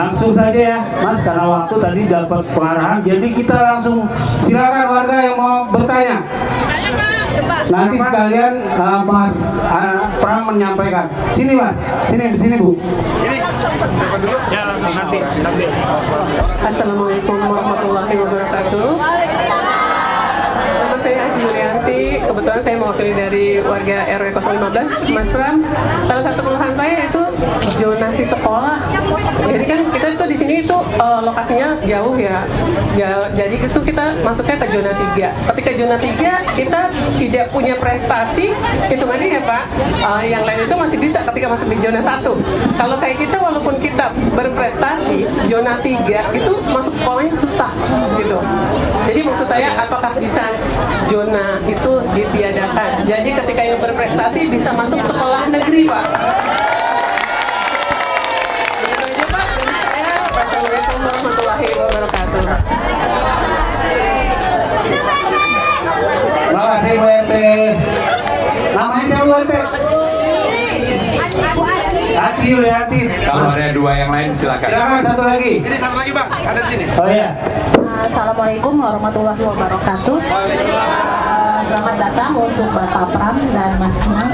Langsung saja ya, Mas, karena waktu tadi dapat pengarahan. Jadi kita langsung silakan warga yang mau bertanya. Nanti sekalian Mas Pram menyampaikan. Sini Mas, sini Bu. Ini siapa dulu? Ya langsung nanti. Assalamualaikum warahmatullahi wabarakatuh. Nama saya Haji Yulianti. Kebetulan saya mewakili dari warga RW 015. Mas Pram, salah satu keluhan saya itu zonasi sekolah. Jadi kan kita itu di sini itu lokasinya jauh ya. Jadi itu kita masuknya ke zona 3. Ketika zona 3 kita tidak punya prestasi, hitungannya ya Pak. Yang lain itu masih bisa ketika masuk di zona 1. Kalau kayak kita walaupun kita berprestasi, zona 3 itu masuk sekolahnya susah gitu. Jadi maksud saya apakah bisa zona itu ditiadakan? Jadi ketika yang berprestasi bisa masuk sekolah negeri Pak. Assalamualaikum warahmatullahi wabarakatuh. Terima kasih Bu RT. Namanya siapa Bu RT? Hati Yulianti. Kalau ada dua yang lain silakan. Silakan satu lagi. Ini satu lagi Bang, ada di sini. Oh iya. Assalamualaikum warahmatullahi wabarakatuh. Selamat datang untuk Bapak Pram dan Mas Anang.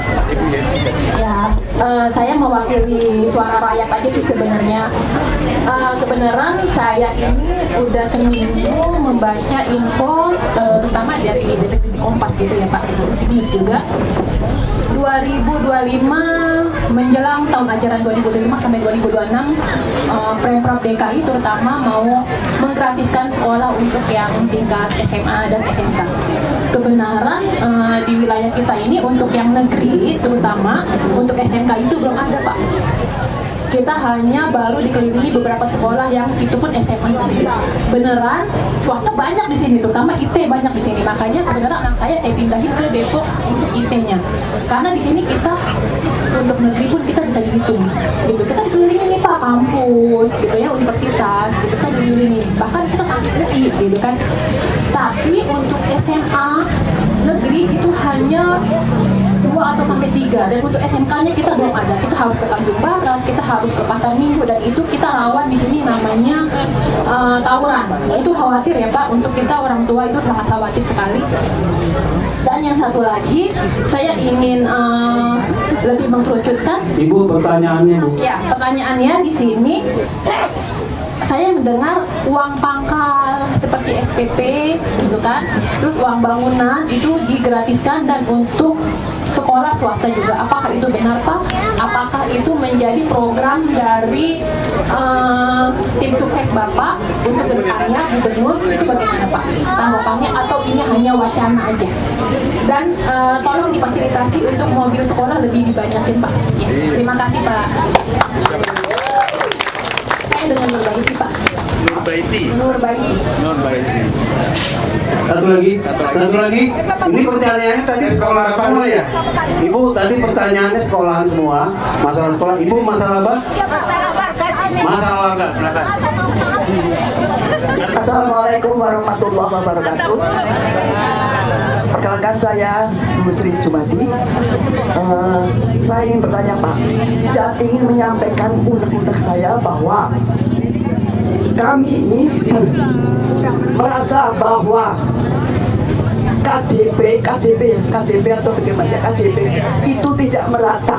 Ya, saya mewakili suara rakyat aja sih sebenarnya. Kebenaran saya ini udah seminggu membaca info, terutama dari detik Kompas gitu ya Pak, news juga. 2025 menjelang tahun ajaran 2025 sampai 2026, Pemprov DKI terutama mau menggratiskan sekolah untuk yang tingkat SMA dan SMK. Kebenaran di wilayah kita ini untuk yang negeri terutama untuk SMK itu belum ada Pak. Kita hanya baru dikelilingi beberapa sekolah yang itu pun SMA negeri. Beneran swasta banyak di sini, terutama IT banyak di sini. Makanya kebenaran anak saya pindahin ke Depok untuk IT-nya. Karena di sini kita untuk negeri pun kita bisa dihitung. Gitu. Kita dikelilingi nih Pak kampus, gitu ya, universitas, gitu kita dikelilingi. Bahkan kita sampai UI, gitu kan. Tapi untuk SMA negeri itu hanya 2 atau sampai 3, dan untuk SMK-nya kita belum ada. Kita harus ke Tanjung Barat, kita harus ke Pasar Minggu, dan itu kita rawan di sini namanya tawuran. Itu khawatir ya Pak, untuk kita orang tua itu sangat khawatir sekali. Dan yang satu lagi, saya ingin lebih mengkerucutkan. Ibu pertanyaannya Bu. Ya, pertanyaannya di sini. Saya mendengar uang pangkal seperti SPP gitu kan, terus uang bangunan itu digratiskan dan untuk sekolah swasta juga. Apakah itu benar Pak? Apakah itu menjadi program dari tim sukses Bapak untuk kedepannya gubernur? Itu bagaimana Pak tanggapannya, atau ini hanya wacana aja? Dan tolong difasilitasi untuk mobil sekolah lebih dibanyakin Pak. Ya, terima kasih Pak. Dengan Nur Baiti Pak. Nur Baiti. Satu lagi. Ini pertanyaannya tadi sekolah semua ya? Ibu tadi pertanyaannya sekolahan semua. Masalah sekolah. Ibu masalah apa? Masalah warga. Silakan. Assalamualaikum warahmatullahi wabarakatuh. Perkenalkan saya Bu Sri Jumadi. Saya ingin bertanya Pak, dan ingin menyampaikan undang-undang saya bahwa kami merasa bahwa KJP atau bagaimana KJP itu tidak merata.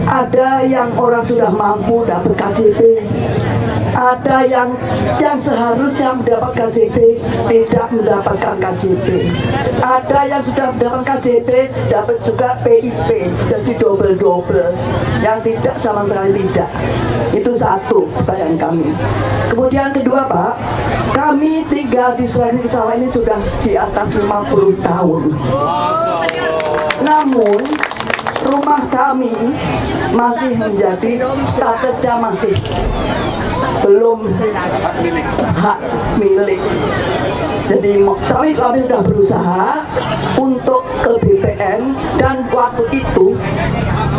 Ada yang orang sudah mampu dapat KJP, ada yang seharusnya mendapat KJP tidak mendapatkan KJP, ada yang sudah mendapat KJP dapat juga PIP, jadi double yang tidak sama sekali tidak. Itu satu pertanyaan kami. Kemudian kedua Pak, kami tinggal di Sulawesi Sawah ini sudah di atas 50 tahun. Namun rumah kami masih menjadi statusnya masih belum hak milik. Jadi kami sudah berusaha untuk ke BPN, dan waktu itu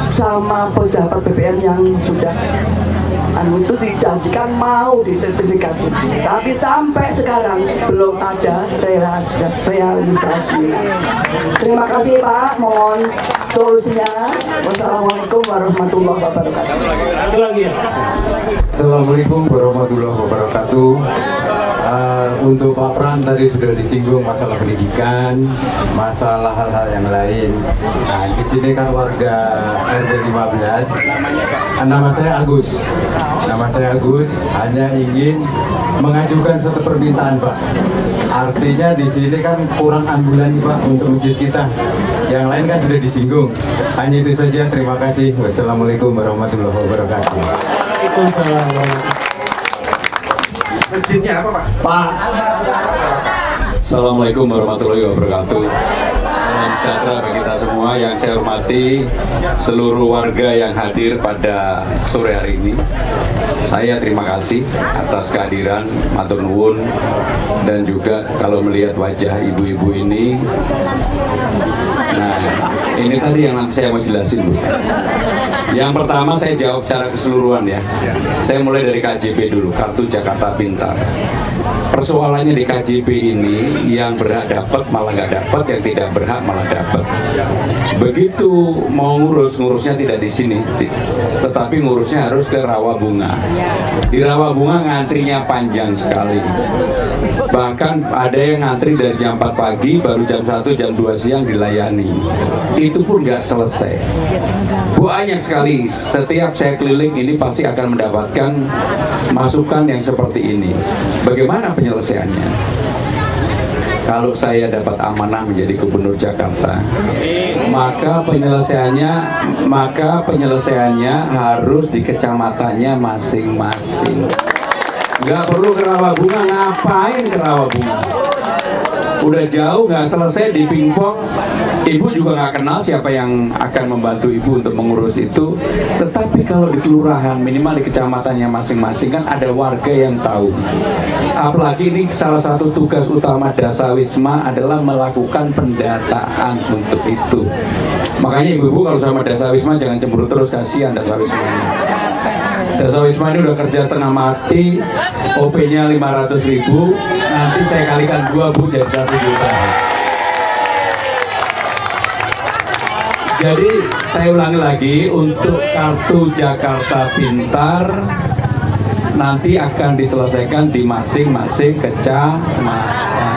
sama pejabat BPN yang sudah itu dijanjikan mau disertifikasi, tapi sampai sekarang belum ada realisasi. Terima kasih Pak, mohon. solusinya. Wassalamualaikum warahmatullahi wabarakatuh. Satu lagi ya. Assalamualaikum warahmatullahi wabarakatuh. Untuk Pak Pram tadi sudah disinggung masalah pendidikan, masalah hal-hal yang lain. Nah, di sini kan warga RT 15. Nama saya Agus. Nama saya Agus, hanya ingin mengajukan satu permintaan, Pak. Artinya di sini kan kurang ambulan, Pak, untuk masjid kita. Yang lain kan sudah disinggung. Hanya itu saja. Terima kasih. Wassalamualaikum warahmatullahi wabarakatuh. Waalaikumsalam. Masjidnya apa, Pak? Pak. Assalamualaikum warahmatullahi wabarakatuh. Salam sejahtera bagi kita semua. Yang saya hormati seluruh warga yang hadir pada sore hari ini. Saya terima kasih atas kehadiran, matur nuwun, dan juga kalau melihat wajah ibu-ibu ini. Nah, ini tadi yang nanti saya mau jelasin, Bu. Yang pertama saya jawab secara keseluruhan ya. Saya mulai dari KJP dulu, Kartu Jakarta Pintar. Persoalannya di KJP ini yang berhak dapat malah nggak dapat, yang tidak berhak malah dapat. Begitu mau ngurusnya tidak di sini, tetapi ngurusnya harus ke Rawabunga. Di Rawabunga ngantrinya panjang sekali. Bahkan ada yang ngantri dari jam 4 pagi baru jam 1, jam 2 siang dilayani. Itu pun nggak selesai. Banyak sekali, setiap saya keliling ini pasti akan mendapatkan masukan yang seperti ini. Bagaimana penyelesaiannya? Kalau saya dapat amanah menjadi Gubernur Jakarta, maka penyelesaiannya harus di kecamatannya masing-masing. Nggak perlu ke Rawabunga, ngapain ke Rawabunga? Udah jauh, nggak selesai di pingpong. Ibu juga nggak kenal siapa yang akan membantu ibu untuk mengurus itu. Tetapi kalau di kelurahan, minimal di kecamatannya masing-masing kan ada warga yang tahu. Apalagi ini salah satu tugas utama Dasawisma adalah melakukan pendataan untuk itu. Makanya ibu-ibu kalau sama Dasawisma jangan cemburu terus, kasihan Dasawisma. Dasawisma ini udah kerja setengah mati, OP-nya 500.000, nanti saya kalikan 2, Bu, jadi 1 juta. Jadi saya ulangi lagi, untuk Kartu Jakarta Pintar nanti akan diselesaikan di masing-masing kecamatan.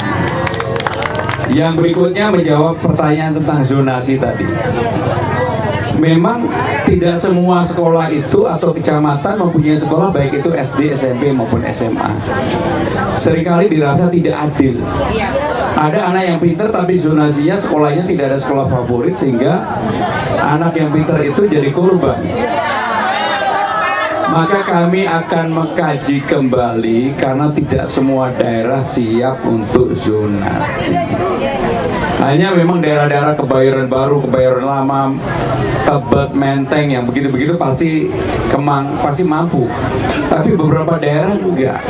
Yang berikutnya menjawab pertanyaan tentang zonasi tadi. Memang tidak semua sekolah itu atau kecamatan mempunyai sekolah, baik itu SD, SMP maupun SMA. Seringkali dirasa tidak adil. Ada anak yang pintar tapi zonasinya sekolahnya tidak ada sekolah favorit, sehingga anak yang pintar itu jadi korban. Maka kami akan mengkaji kembali karena tidak semua daerah siap untuk zonasi. Hanya memang daerah-daerah Kebayoran Baru, Kebayoran Lama, Tebet, Menteng yang begitu-begitu pasti mampu. Tapi beberapa daerah enggak.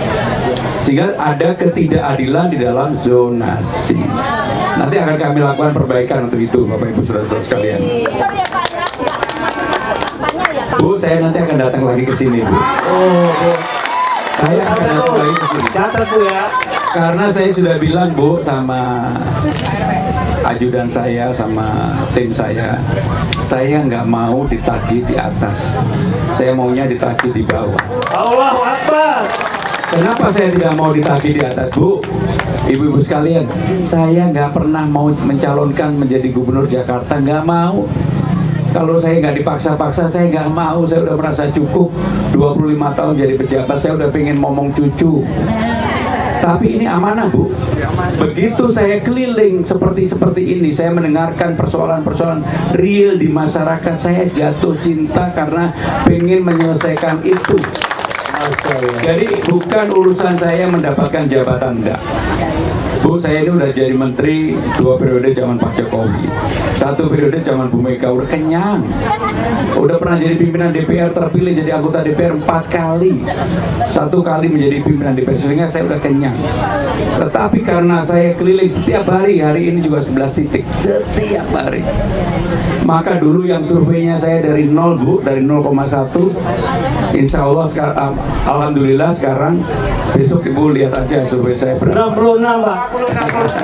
Sehingga ada ketidakadilan di dalam zonasi. Nanti akan kami lakukan perbaikan untuk itu, Bapak Ibu Saudara-saudara sekalian. Bu, saya nanti akan datang lagi ke sini, Bu. Oh, Bu. Saya akan datang lagi ke sini. Catat, Bu, ya. Karena saya sudah bilang, Bu, sama ajudan saya, sama tim saya nggak mau ditagih di atas. Saya maunya ditagih di bawah. Allahu Akbar. Kenapa saya tidak mau ditagih di atas, Bu? Ibu-ibu sekalian, saya nggak pernah mau mencalonkan menjadi Gubernur Jakarta, nggak mau. Kalau saya nggak dipaksa-paksa, saya nggak mau. Saya udah merasa cukup 25 tahun jadi pejabat, saya udah pengen ngomong cucu. Tapi ini amanah, Bu. Begitu saya keliling seperti ini, saya mendengarkan persoalan-persoalan real di masyarakat, saya jatuh cinta karena pengen menyelesaikan itu. Jadi bukan urusan saya mendapatkan jabatan, enggak. Bu, saya ini udah jadi menteri 2 periode zaman Pak Jokowi, 1 periode zaman Bu Mega, udah kenyang. Udah pernah jadi pimpinan DPR, terpilih jadi anggota DPR 4 kali, 1 kali menjadi pimpinan DPR, sehingga saya udah kenyang. Tetapi karena saya keliling setiap hari ini juga 11 titik, setiap hari. Maka dulu yang surveinya saya dari 0, Bu, dari 0,1, insya Allah sekarang, alhamdulillah sekarang Besok Ibu lihat aja survei saya berapa. 66 Pak.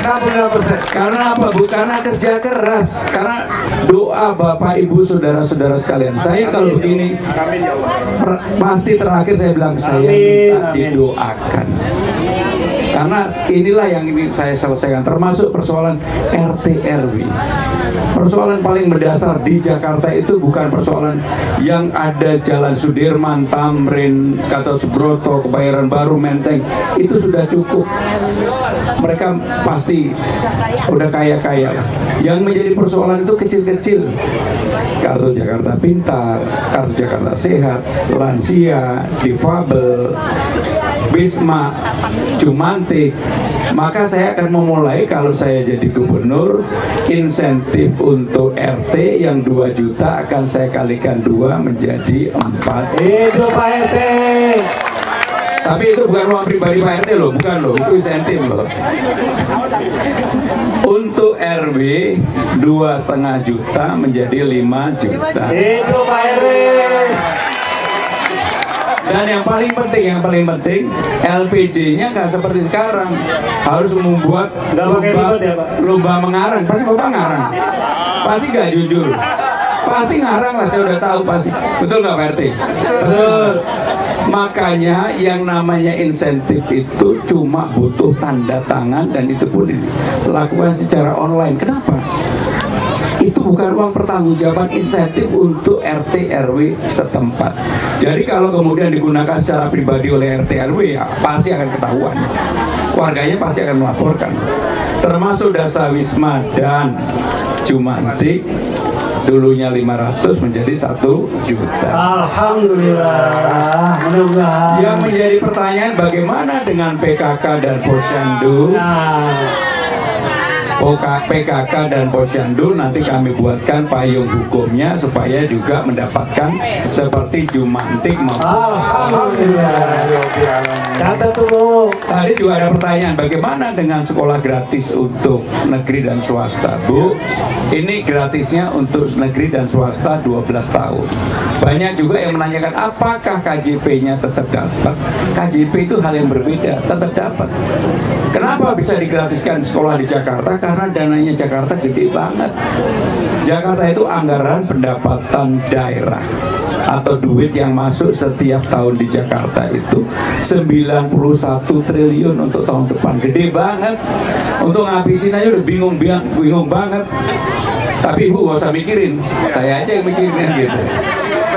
66%. Karena apa Bu? Karena kerja keras. Karena doa Bapak Ibu saudara-saudara sekalian. Saya kalau begini Amin ya Allah. pasti terakhir saya bilang saya Amin, minta amin. didoakan. Karena inilah yang ini saya selesaikan, termasuk persoalan RT RW. Persoalan paling mendasar di Jakarta itu bukan persoalan yang ada Jalan Sudirman, Tamrin, Gatot Kebayoran Baru, Menteng. Itu sudah cukup. Mereka pasti udah kaya-kaya lah. Yang menjadi persoalan itu kecil-kecil. Kartu Jakarta Pintar, Kartu Jakarta Sehat, lansia, difabel, Bisma, Jumantik. Maka saya akan memulai kalau saya jadi gubernur, insentif untuk RT yang 2 juta akan saya kalikan 2 menjadi 4. Itu Pak RT. Tapi itu bukan uang pribadi Pak RT loh, bukan loh, itu insentif loh. Untuk RW 2,5 juta menjadi 5 juta. Itu Pak RT. Dan yang paling penting, LPG-nya nggak seperti sekarang. Harus membuat Nggak pakai ribet ya, Pak? lomba mengarang. Pasti Bapak ngarang. Pasti nggak jujur. Pasti ngarang lah, saya udah tahu pasti. Betul nggak Pak RT? Betul. Makanya yang namanya insentif itu cuma butuh tanda tangan dan itu pun dilakukan secara online. Kenapa? Itu bukan uang pertanggungjawaban insentif untuk RT RW setempat. Jadi kalau kemudian digunakan secara pribadi oleh RT RW ya pasti akan ketahuan. Warganya pasti akan melaporkan. Termasuk Dasawisma dan Jumantik dulunya 500 menjadi 1 juta. Alhamdulillah. Mudah-mudahan. Yang menjadi pertanyaan bagaimana dengan PKK dan Posyandu? Nah, PKK dan Posyandu nanti kami buatkan payung hukumnya supaya juga mendapatkan seperti Jumantik maupun Alhamdulillah. Catat tuh Bu. tadi juga ada pertanyaan bagaimana dengan sekolah gratis untuk negeri dan swasta Bu. Ini gratisnya untuk negeri dan swasta 12 tahun. Banyak juga yang menanyakan apakah KJP-nya tetap dapat. KJP itu hal yang berbeda, tetap dapat. Kenapa bisa digratiskan sekolah di Jakarta? Karena dananya Jakarta gede banget. Jakarta itu anggaran pendapatan daerah atau duit yang masuk setiap tahun di Jakarta itu 91 triliun untuk tahun depan. Gede banget. Untuk ngabisin aja udah bingung banget. Tapi Ibu gak usah mikirin, saya aja yang mikirin gitu.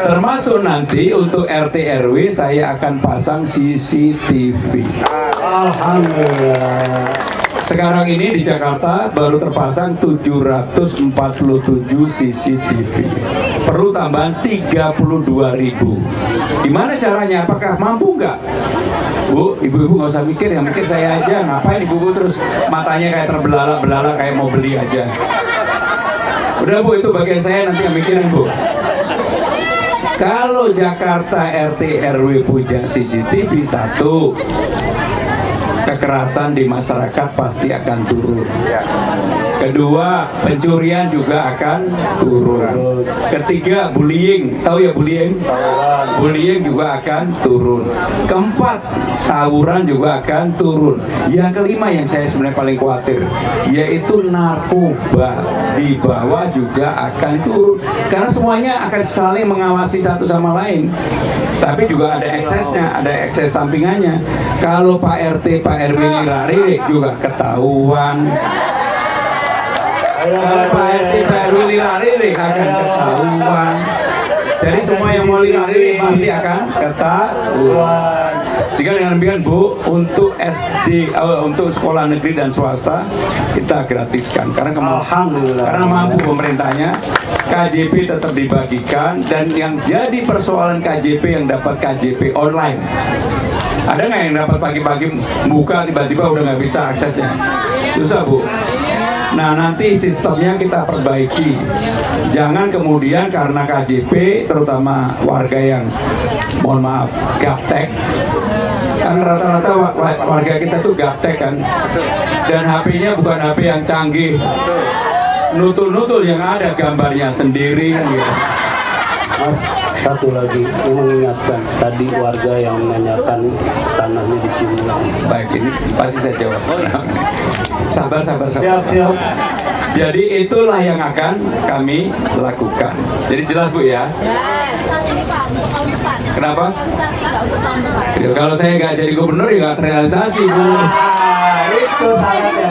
Termasuk nanti untuk RT RW saya akan pasang CCTV. Alhamdulillah. Sekarang ini di Jakarta baru terpasang 747 CCTV. Perlu tambahan 32.000. Gimana caranya? Apakah mampu nggak? Bu, ibu-ibu nggak usah mikir, yang mikir saya aja. Ngapain ibu terus matanya kayak terbelalak-belalak kayak mau beli aja. Udah Bu, itu bagian saya nanti yang mikirin Bu. Kalau Jakarta RT RW punya CCTV 1, kekerasan di masyarakat pasti akan turun. Kedua, pencurian juga akan turun. Ketiga, bullying. Tahu ya bullying? Bullying juga akan turun. Keempat, tawuran juga akan turun. Yang kelima yang saya sebenarnya paling khawatir, yaitu narkoba di bawah juga akan turun. Karena semuanya akan saling mengawasi satu sama lain. Tapi juga ada eksesnya, ada ekses sampingannya. Kalau Pak RT, Pak RW lirik juga ketahuan. Kalau Pak RT, Pak RW lirik akan ketahuan. Jadi semua yang mau lirik pasti akan ketahuan. Sehingga dengan demikian Bu, untuk SD, untuk sekolah negeri dan swasta kita gratiskan karena Alhamdulillah. karena mampu pemerintahnya. KJP tetap dibagikan dan yang jadi persoalan KJP yang dapat KJP online. Ada nggak yang dapat pagi-pagi buka tiba-tiba udah nggak bisa aksesnya? Susah Bu. Nah nanti sistemnya kita perbaiki. Jangan kemudian karena KJP terutama warga yang mohon maaf gaptek. Kan rata-rata warga kita tuh gaptek kan. Dan HP-nya bukan HP yang canggih. Nutul-nutul yang ada gambarnya sendiri kan gitu. Mas, satu lagi yang mengingatkan tadi warga yang menanyakan tanahnya di sini. Baik, ini pasti saya jawab. Sabar. Siap. Jadi itulah yang akan kami lakukan. Jadi jelas Bu ya. Kenapa? Ya, kalau saya nggak jadi gubernur ya nggak terrealisasi Bu. Itu syaratnya.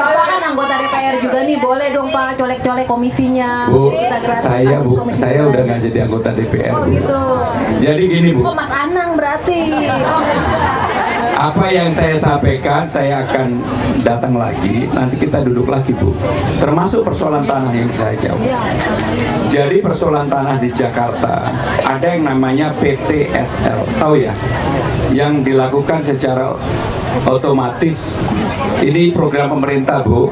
Bapak kan anggota DPR juga nih, boleh dong Pak colek-colek komisinya. Bu, Kita gratis komisi saya dua. udah nggak jadi anggota DPR. Oh Bu. gitu. Jadi gini Bu. Oh Mas Anang berarti. Apa yang saya sampaikan, saya akan datang lagi. Nanti kita duduk lagi, Bu. Termasuk persoalan tanah yang saya jawab. Jadi persoalan tanah di Jakarta ada yang namanya PTSL, tahu ya? Yang dilakukan secara otomatis. Ini program pemerintah, Bu.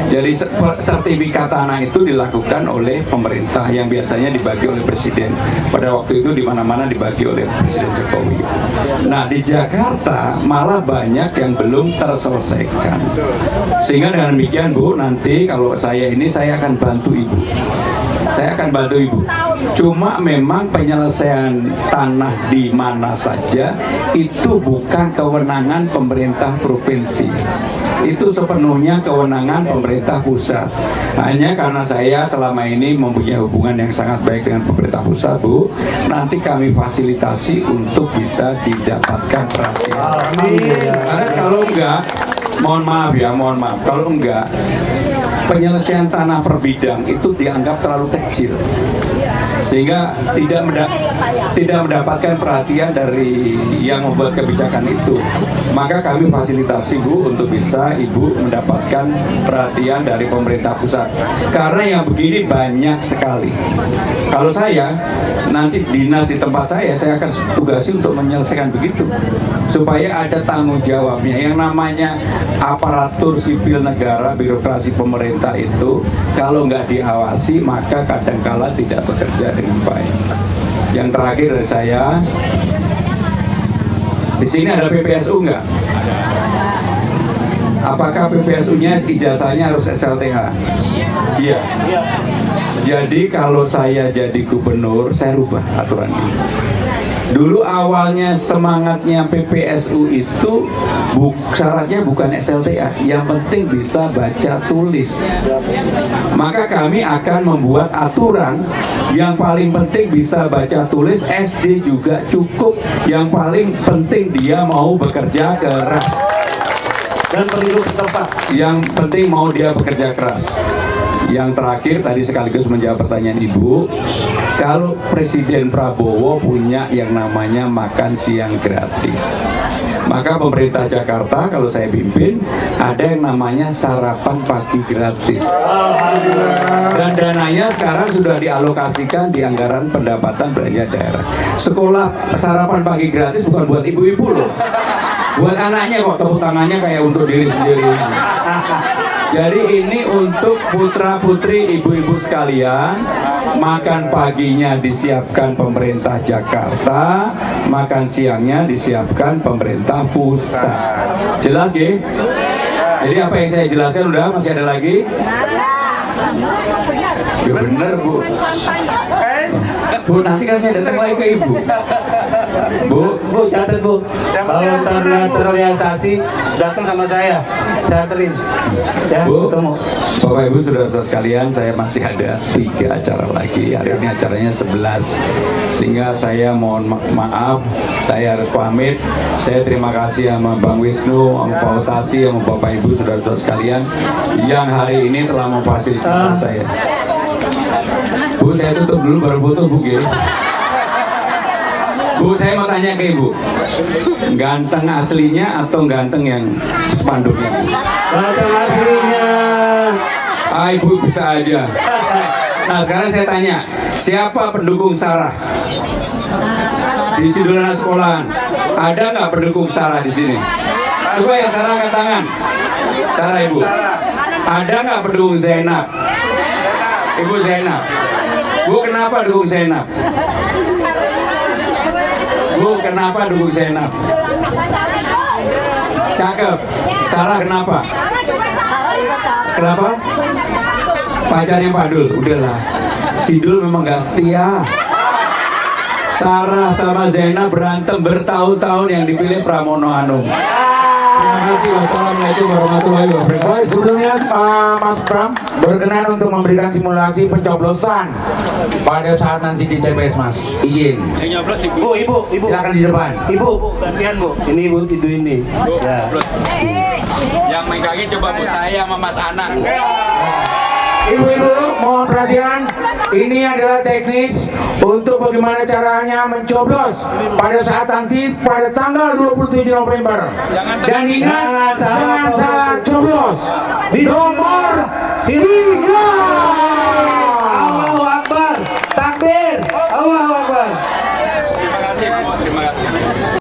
Jadi sertifikat tanah itu dilakukan oleh pemerintah yang biasanya dibagi oleh presiden. Pada waktu itu di mana-mana dibagi oleh Presiden Jokowi. Nah, di Jakarta malah banyak yang belum terselesaikan. Sehingga dengan demikian Bu, nanti kalau saya akan bantu Ibu. Saya akan bantu Ibu. Cuma memang penyelesaian tanah di mana saja itu bukan kewenangan pemerintah provinsi. Itu sepenuhnya kewenangan pemerintah pusat. Hanya karena saya selama ini mempunyai hubungan yang sangat baik dengan pemerintah pusat, Bu, nanti kami fasilitasi untuk bisa didapatkan perhatian. Karena kalau enggak, mohon maaf, kalau enggak, penyelesaian tanah per bidang itu dianggap terlalu kecil, sehingga tidak mendapatkan perhatian dari yang membuat kebijakan itu. Maka kami fasilitasi Bu untuk bisa Ibu mendapatkan perhatian dari pemerintah pusat. Karena yang begini banyak sekali. Kalau saya nanti dinas di tempat saya akan tugasi untuk menyelesaikan begitu, supaya ada tanggung jawabnya. Yang namanya aparatur sipil negara, birokrasi pemerintah itu kalau nggak diawasi maka kadangkala tidak bekerja dengan baik. Yang terakhir dari saya, di sini ada PPSU nggak? Apakah PPSU-nya ijazahnya harus SLTH? Iya. Jadi kalau saya jadi gubernur, saya rubah aturan ini. Dulu awalnya semangatnya PPSU itu syaratnya bukan SLTA, yang penting bisa baca tulis. Maka kami akan membuat aturan yang paling penting bisa baca tulis, SD juga cukup. Yang paling penting dia mau bekerja keras. Dan penduduk setempat. Yang penting mau dia bekerja keras. Yang terakhir tadi sekaligus menjawab pertanyaan Ibu, kalau Presiden Prabowo punya yang namanya makan siang gratis, maka pemerintah Jakarta kalau saya pimpin ada yang namanya sarapan pagi gratis. Dan dananya sekarang sudah dialokasikan di anggaran pendapatan belanja daerah. Sekolah sarapan pagi gratis bukan buat ibu-ibu loh, buat anaknya kok, tepuk tangannya kayak untuk diri sendiri. Jadi ini untuk putra-putri ibu-ibu sekalian, makan paginya disiapkan pemerintah Jakarta, makan siangnya disiapkan pemerintah pusat. Jelas ya? Jadi apa yang saya jelaskan udah, masih ada lagi? Ya bener Bu. Bu, nanti kan saya datang lagi ke Ibu. Bu, catat Bu. Kalau terrealisasi, datang sama saya anterin. Ya, Bu, ketemu. Bapak Ibu saudara-saudara sekalian, saya masih ada 3 acara lagi. Hari ini acaranya 11. Sehingga saya mohon maaf, saya harus pamit. Saya terima kasih sama Bang Wisnu, sama Pak Utasi, sama Bapak Ibu saudara-saudara sekalian yang hari ini telah memfasilitasi saya. Bu, saya tutup dulu baru foto Bu. Bu, saya mau tanya ke Ibu, ganteng aslinya atau ganteng yang spanduknya? Ganteng aslinya. Ah, Ibu bisa aja. Nah, sekarang saya tanya, siapa pendukung Sarah? Di Sidulana sekolahan, ada nggak pendukung Sarah di sini? Coba yang Sarah angkat tangan. Sarah, Ibu. Ada nggak pendukung Zainab? Ibu Zainab. Bu, kenapa dukung Zainab? Bu, kenapa dukung Zainab? Cakep. Sarah kenapa? Kenapa? Pacarnya Pak Dul, udahlah. Sidul memang gak setia. Sarah sama Zena berantem bertahun-tahun, yang dipilih Pramono Anung. Terima kasih. Wassalamualaikum warahmatullahi wabarakatuh. Baik, sebelumnya Mas Pram berkenan untuk memberikan simulasi pencoblosan pada saat nanti di TPS, Mas. Izin. Bu, ibu. Silakan di depan. Ibu, gantian bu. Ini ibu tidur ini. Ya. Yang megangin coba Bu, saya sama Mas Anang. Ibu-ibu, mohon perhatian. Ini adalah teknis untuk bagaimana caranya mencoblos pada saat nanti pada tanggal 27 November. Dan ingat, jangan salah coblos. Di nomor 3.